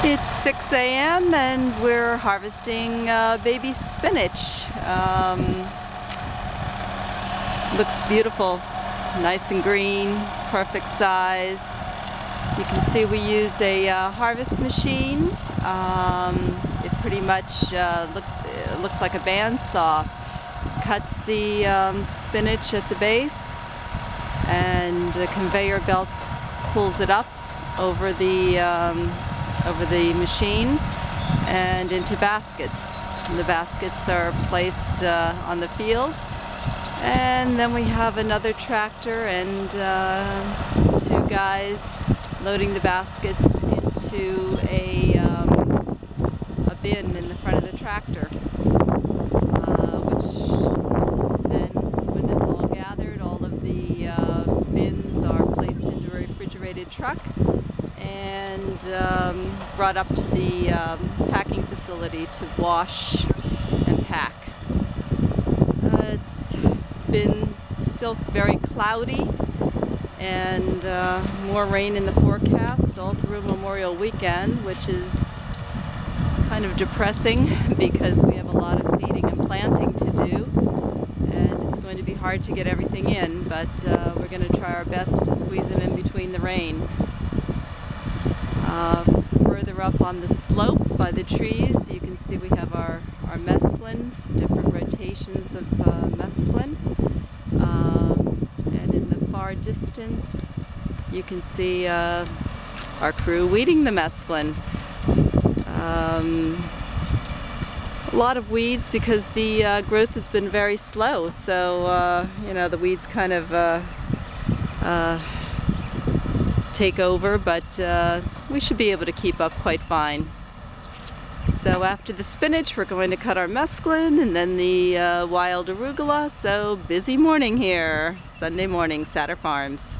It's 6 a.m. and we're harvesting baby spinach. Looks beautiful, nice and green, perfect size. You can see we use a harvest machine. It pretty much looks like a bandsaw. Cuts the spinach at the base, and a conveyor belt pulls it up over the machine and into baskets. And the baskets are placed on the field, and then we have another tractor and two guys loading the baskets into a bin in the front of the tractor, which then, when it's all gathered, all of the bins are placed into a refrigerated truck and brought up to the packing facility to wash and pack. It's been still very cloudy and more rain in the forecast all through Memorial Weekend, which is kind of depressing because we have a lot of seeding and planting to do, and it's going to be hard to get everything in, but we're going to try our best to squeeze it in between the rain. Further up on the slope by the trees, you can see we have our mesclun, different rotations of mesclun. And in the far distance, you can see our crew weeding the mesclun. A lot of weeds because the growth has been very slow, so you know, the weeds kind of take over, but we should be able to keep up quite fine. So after the spinach, we're going to cut our mesclun and then the wild arugula. So busy morning here, Sunday morning, Satter Farms.